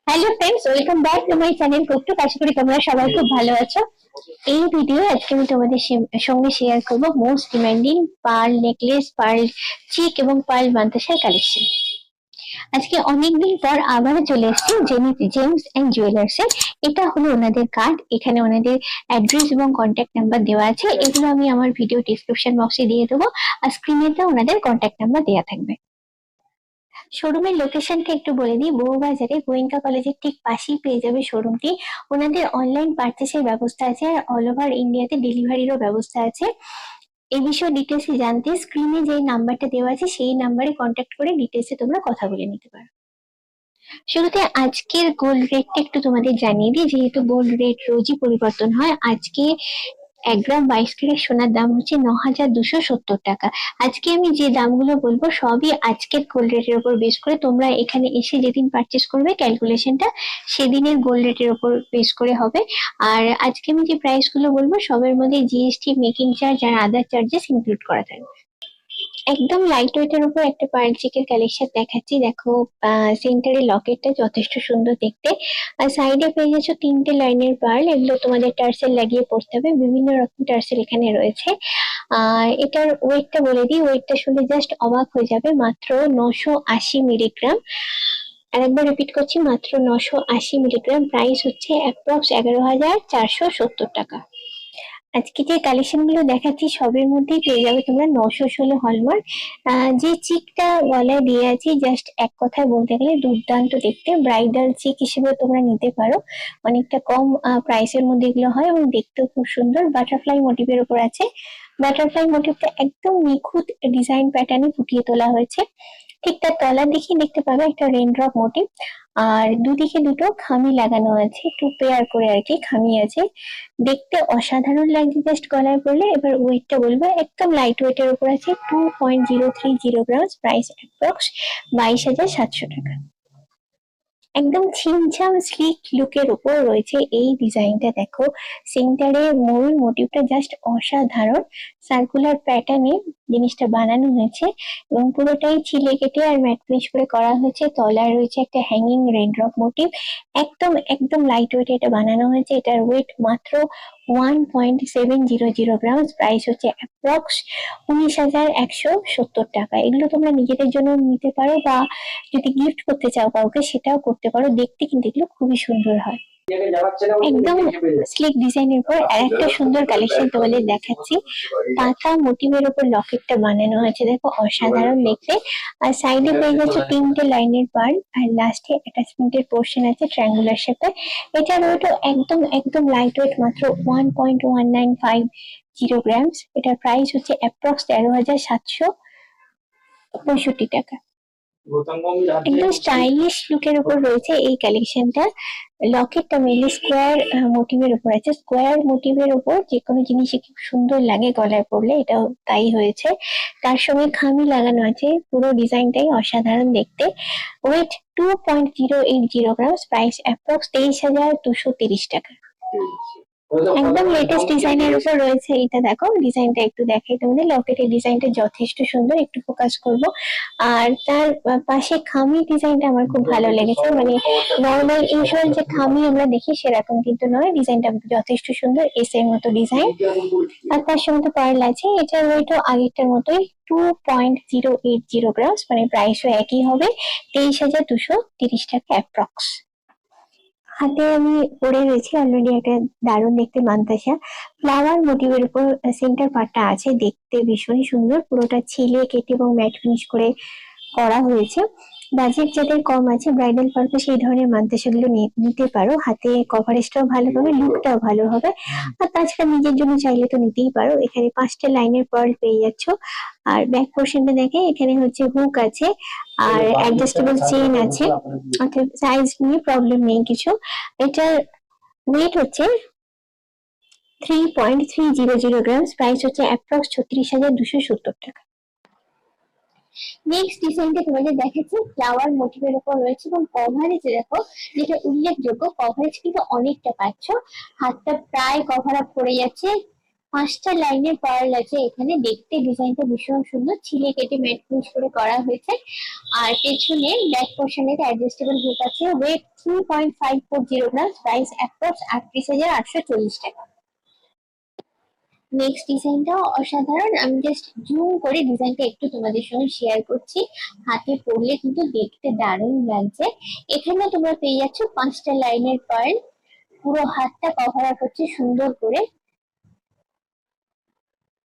Hello friends, welcome back to my channel কুকটুক। আশা করি তোমরা সবাই খুব ভালো আছো। এই ভিডিও আজকে আমি তোমাদের সঙ্গে শেয়ার করব most demanding pearl necklace, pearl chik এবং পার্ল মান্তাসার কালেকশন। আজকে অনেকদিন পর আবার চলে এসেছি জেমস এন্ড জুয়েলার্স এ। এটা হলো ওনাদের কার্ড, এখানে ওনাদের অ্যাড্রেস এবং কন্ট্যাক্ট নাম্বার দেওয়া আছে। এগুলো আমি আমার ভিডিও ডিসক্রিপশন বক্সে দিয়ে দেবো, আর স্ক্রিনেতে ওনাদের কন্ট্যাক্ট নাম্বার দেওয়া থাকবে। শোরুমের লোকেশনটা একটু বলে দিই, বউবাজারে গোয়েঙ্কা কলেজের ঠিক পাশেই পেয়ে যাবে শোরুমটি। ওনাদের অনলাইন পারচেসের ব্যবস্থা আছে, আর অল ওভার ইন্ডিয়াতে ডেলিভারিরও ব্যবস্থা আছে। এই বিষয়ে ডিটেলসে জানতে স্ক্রিনে যে নাম্বারটা দেওয়া আছে সেই নাম্বারে কন্ট্যাক্ট করে ডিটেলসে তোমরা কথা বলে নিতে পারো। শুরুতে আজকের গোল্ড রেটটা একটু তোমাদের জানিয়ে দিই, যেহেতু গোল্ড রেট রোজই পরিবর্তন হয়। আজকে 1 গ্রাম 22 ক্যারেট সোনার দাম হচ্ছে 9,270 টাকা। আজকে আমি যে দামগুলো বলবো সবই আজকের গোল্ড রেটের উপর বেস করে। তোমরা এখানে এসে যেদিন পারচেস করবে ক্যালকুলেশনটা সেদিনের গোল্ড রেটের উপর বেস করে হবে। আর আজকে আমি যে প্রাইস গুলো বলবো সবের মধ্যে জিএসটি, মেকিং চার্জ আর আদার চার্জেস ইনক্লুড করা থাকবে। একদম লাইট ওয়েটের উপর একটা পার্ল চিকের কালেকশন দেখাচ্ছি। দেখো, সেন্টারে লকেটটা যথেষ্ট সুন্দর দেখতে, আর সাইডে পেয়ে যাচ্ছ 3টে লাইনের পার্ল। এগুলো তোমাদের টার্সেল লাগিয়ে পড়তে হবে, বিভিন্ন রকম টার্সেল এখানে রয়েছে। এটার ওয়েটটা বলে দিই, ওয়েটটা শুনে জাস্ট অবাক হয়ে যাবে, মাত্র 980 মিলিগ্রাম। আর একবার রিপিট করছি, মাত্র 980 মিলিগ্রাম। প্রাইস হচ্ছে অ্যাপ্রক্স 11,470 টাকা। আজকে যে কালেকশন গুলো দেখাচ্ছি সবের মধ্যেই পেয়ে যাবে তোমরা 916 হলমার্ক। যে চিকটা গলায় দিয়ে আছি, জাস্ট এক কথায় বলতে গেলে দুর্দান্ত দেখতে। ব্রাইডাল চিক হিসেবে তোমরা নিতে পারো, অনেকটা কম প্রাইসের মধ্যে এগুলো হয় এবং দেখতেও খুব সুন্দর। বাটারফ্লাই মোটিভের উপর আছে। বাটারফ্লাই মোটিভটা একদম নিখুঁত ডিজাইন প্যাটার্নে ফুটিয়ে তোলা হয়েছে। ঠিক তার তলার দিকেই দেখতে পাবে একটা রেইনড্রপ মোটিভ, আর দুদিকে দুটো খামি লাগানো আছে, 2 পেয়ার করে আর কি খামি আছে। দেখতে অসাধারণ লাগছে জাস্ট গলায় পরলে। এবার ওয়েটটা বলবো, একদম লাইট ওয়েটের উপর আছে, 2.030 গ্রাম। প্রাইস অ্যাপ্রক্স 22,700 টাকা। একদম ছিমছাম স্লিক লুকের উপর রয়েছে এই ডিজাইনটা। দেখো, সেন্টারে মূল মোটিভটা জাস্ট অসাধারণ, সার্কুলার প্যাটার্নে জিনিসটা বানানো হয়েছে এবং পুরোটাই ছিলে কেটে আর ম্যাট ফিনিশ করে করা হয়েছে। তলায় রয়েছে একটা হ্যাঙ্গিং রেইনড্রপ মোটিভ। একদম একদম লাইট ওয়েট এটা বানানো হয়েছে। এটার ওয়েট মাত্র 1.700 গ্রাম। প্রাইস হচ্ছে অ্যাপ্রক্স 19,170 টাকা। এগুলো তোমরা নিজেদের জন্য নিতে পারো, বা যদি গিফট করতে চাও কাউকে সেটাও করতে পারো। দেখতে কিন্তু এগুলো খুবই সুন্দর হয়। একদম স্লিক ডিজাইনের উপর আরেকটা সুন্দর কালেকশন তোমাদের দেখাচ্ছি। পাতা মোটিভের উপর লকেটটা বানানো হয়েছে, দেখো অসাধারণ দেখতে। আর সাইডে পেয়ে যাচ্ছে 3টে লাইনের পার্ল, আর লাস্টে অ্যাটাচমেন্টের পোর্শন আছে ট্রায়াঙ্গুলার শেপে। এটার ওয়েটও একদম একদম লাইট ওয়েট, মাত্র 1.1950 গ্রাম। এটার প্রাইস হচ্ছে অ্যাপ্রক্স 13,765 টাকা। একদম স্টাইলিশ লুকের উপর রয়েছে এই কালেকশনটা। লকেটটা মেনলি স্কোয়ার মোটিভের উপর আছে। স্কোয়ার মোটিভের উপর যে কোনো জিনিসই খুব সুন্দর লাগে গলায় পরলে, এটাও তাই হয়েছে। তার সঙ্গে খামি লাগানো আছে, পুরো ডিজাইনটাই অসাধারণ দেখতে। ওয়েট 2.080 গ্রাম। প্রাইস অ্যাপ্রক্স 23,230 টাকা। একদম লেটেস্ট ডিজাইনের উপর রয়েছে এটা। দেখো ডিজাইনটা একটু দেখাই তোমাদের, লকেটের ডিজাইনটা যথেষ্ট সুন্দর, একটু ফোকাস করব। আর তার পাশে খামি ডিজাইনটা আমার খুব ভালো লেগেছে, মানে নর্মাল ইউজুয়াল যে খামি আমরা দেখি সেরকম কিন্তু নয়, ডিজাইনটা যথেষ্ট সুন্দর, এস এর মতো ডিজাইন। আর তার সঙ্গে তো পার্ল আছে। এটার ওয়েটও আগেরটার মতোই 2.080 গ্রাম, মানে প্রাইসও একই হবে, 23,230 টাকা অ্যাপ্রক্স। হাতে আমি পরে রয়েছি অলরেডি একটা দারুণ দেখতে মান্তাসা ফ্লাওয়ার মোটিভের উপর। সেন্টার পার্টটা আছে, দেখতে ভীষণই সুন্দর, পুরোটা ছিলে কেটে এবং ম্যাট ফিনিশ করে করা হয়েছে। বাজেট যাদের কম আছে, ব্রাইডাল পারপাস এই ধরনের মান্তাসাগুলো নিতে পারো। হাতে কভারেজটাও ভালো হবে, লুকটাও ভালো হবে। আর তাছাড়া নিজের জন্য চাইলে তো নিতেই পারো। এখানে 5টে লাইনের পার্ল পেয়ে যাচ্ছ। আর ব্যাক পোর্শনটা দেখে, এখানে হচ্ছে হুক আছে আর অ্যাডজাস্টেবল চেইন আছে, অর্থাৎ সাইজ নিয়ে প্রবলেম নেই কিছু। এটার ওয়েট হচ্ছে 3.300 গ্রাম। প্রাইস হচ্ছে অ্যাপ্রক্স 36,270 টাকা। নেক্সট ডিজাইনটা তোমাদের দেখাচ্ছি, ফ্লাওয়ার মোটিভের উপর রয়েছে এবং কভারেজ দেখো, যেটা উল্লেখযোগ্য, কভারেজ কিন্তু অনেকটা পাচ্ছ। হাতটা প্রায় কভার আপ করে যাচ্ছে, 5টা লাইনের পার্ল আছে এখানে। দেখতে ডিজাইনটা ভীষণ সুন্দর, ছিলে কেটে ম্যাট ফিনিশ করে করা হয়েছে। আর পেছনে ব্যাক পোর্শনে অ্যাডজাস্টেবল হুক আছে। ওয়েট 3.540 গ্রাম, প্রাইস অ্যাপ্রক্স 38,840 টাকা। নেক্সট ডিজাইনটাও অসাধারণ, আমি জাস্ট জুম করে ডিজাইনটা একটু তোমাদের সঙ্গে শেয়ার করছি। হাতে পরলে কিন্তু দেখতে দারুণ লাগছে। এখানে তোমরা পেয়ে যাচ্ছ 5টা লাইনের পার্ল, পুরো হাতটা কভার আপ হচ্ছে সুন্দর করে।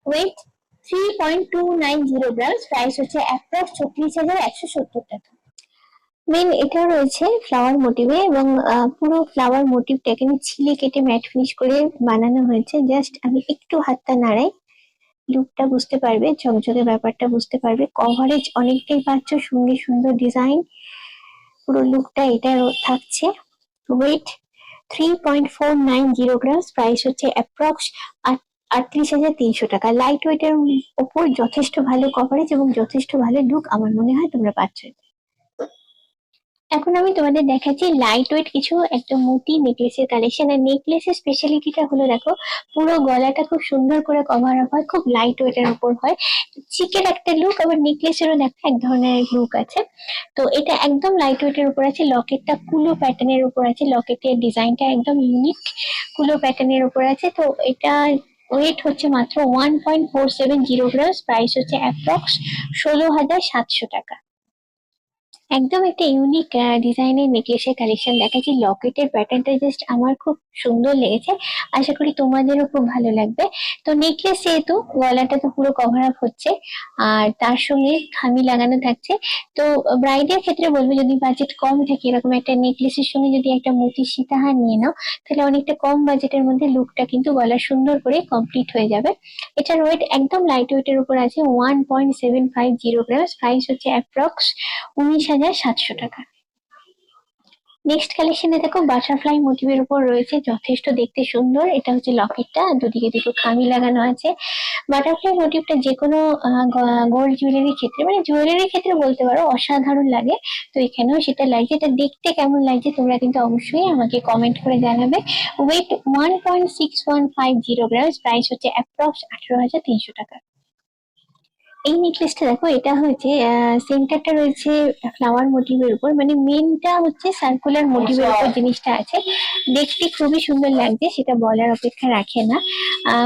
ওয়েট 3.290 গ্রাম, প্রাইস হচ্ছে অ্যাপ্রক্স 36,170 টাকা। মেন এটা রয়েছে ফ্লাওয়ার মোটিভে, এবং পুরো ফ্লাওয়ার মোটিভটাকে ছিলে কেটে ম্যাট ফিনিশ করে বানানো হয়েছে। জাস্ট আমি একটু হাতটা নাড়াই, লুকটা বুঝতে পারবে, ঝকঝকে ব্যাপারটা বুঝতে পারবে। কভারেজ অনেকটাই পাচ্ছ, সঙ্গে সুন্দর ডিজাইন, পুরো লুকটা এটা থাকছে। ওয়েট 3.490 গ্রাম, প্রাইস হচ্ছে অ্যাপ্রক্স 38,300 টাকা। লাইট ওয়েটের ওপর যথেষ্ট ভালো কভারেজ এবং যথেষ্ট ভালো লুক আমার মনে হয় তোমরা পাচ্ছ। এখন আমি তোমাদের দেখাচ্ছি লাইট ওয়েট কিছু একদম মোটি নেকলেসের কালেকশন। আর নেকলেসের স্পেশালিটিটা হলো দেখো, পুরো গলাটা খুব সুন্দর করে কভার আপ হয়, খুব লাইট ওয়েটের উপর হয়। চিকের একটা লুক, আবার নেকলেসেরও দেখো এক ধরনের লুক আছে। তো এটা একদম লাইট ওয়েটের উপর আছে। লকেটটা কুলো প্যাটার্নের উপর আছে, লকেটের ডিজাইনটা একদম ইউনিক কুলো প্যাটার্নের উপর আছে। তো এটা ওয়েট হচ্ছে মাত্র 1.470 গ্রাম, প্রাইস হচ্ছে অ্যাপ্রক্স 16,700 টাকা। একদম একটা ইউনিক ডিজাইনের নেকলেসের কালেকশন দেখাচ্ছি। লকেটের প্যাটার্নটা জাস্ট আমার খুব সুন্দর লেগেছে, আশা করি তোমাদেরও খুব ভালো লাগবে। তো নেকলেস যেহেতু গলাটা তো পুরো কভার আপ হচ্ছে, আর তার সঙ্গে খামি লাগানো থাকছে। তো ব্রাইডের ক্ষেত্রে বলবো, যদি বাজেট কম থাকে, এরকম একটা নেকলেসের সঙ্গে যদি একটা মতির সীতাহার নিয়ে নাও, তাহলে অনেকটা কম বাজেটের মধ্যে লুকটা কিন্তু গলা সুন্দর করে কমপ্লিট হয়ে যাবে। এটার ওয়েট একদম লাইট ওয়েটের উপর আছে, 1.750 গ্রাম, প্রাইস হচ্ছে অ্যাপ্রক্স 19,700 টাকা। নেক্সট কালেকশনে দেখো বাটারফ্লাই মোটিভের উপর রয়েছে, যথেষ্ট দেখতে সুন্দর। এটা হচ্ছে লকেটটা, দুদিকে দুটো খামি লাগানো আছে। বাটারফ্লাই মোটিভটা যে কোনো গোল্ড জুয়েলারির ক্ষেত্রে, মানে জুয়েলারির ক্ষেত্রে বলতে পারো, অসাধারণ লাগে। তো এখানেও সেটা লাগছে। এটা দেখতে কেমন লাগছে তোমরা কিন্তু অবশ্যই আমাকে কমেন্ট করে জানাবে। ওয়েট 1.6150 গ্রাম, প্রাইস হচ্ছে অ্যাপ্রক্স 18,300 টাকা। এই নেকলেসটা দেখো, এটা হচ্ছে সেন্টারটা রয়েছে ফ্লাওয়ার মোটিভের উপর, মানে মেনটা হচ্ছে সার্কুলার মোটিভের উপর জিনিসটা আছে। দেখতে খুবই সুন্দর লাগছে, সেটা বলার অপেক্ষা রাখে না।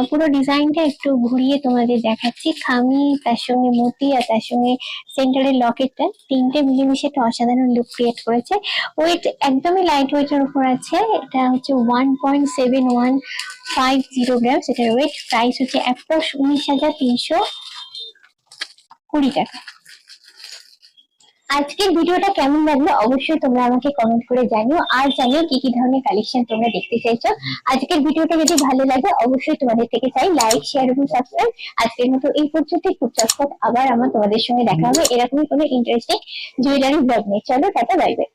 পুরো ডিজাইনটা একটু ঘুরিয়ে তোমাদের দেখাচ্ছি। খামি, তার সঙ্গে মতি, আর তার সঙ্গে সেন্টারের লকেটটা, তিনটে মিলেমিশে একটা অসাধারণ লুক ক্রিয়েট করেছে। ওয়েট একদমই লাইট ওয়েটের উপর আছে। এটা হচ্ছে 1.7150 গ্রাম। সেটার ওয়েট, প্রাইস হচ্ছে অ্যাপ্রক্স 19,320 টাকা। আজকের ভিডিওটা কেমন লাগলো অবশ্যই তোমরা আমাকে কমেন্ট করে জানিও, আর জানিও কি কি ধরনের কালেকশন তোমরা দেখতে চাইছো। আজকের ভিডিওটা যদি ভালো লাগে অবশ্যই তোমাদের থেকে চাই লাইক, শেয়ার এবং সাবস্ক্রাইব। আজকের মতো এই পর্যন্তই, খুব চটপট আবার আমার তোমাদের সঙ্গে দেখা হবে এরকমই কোনো ইন্টারেস্টিং জুয়েলারি ব্লগ নিয়ে। চলো টাটা, বাই বাই।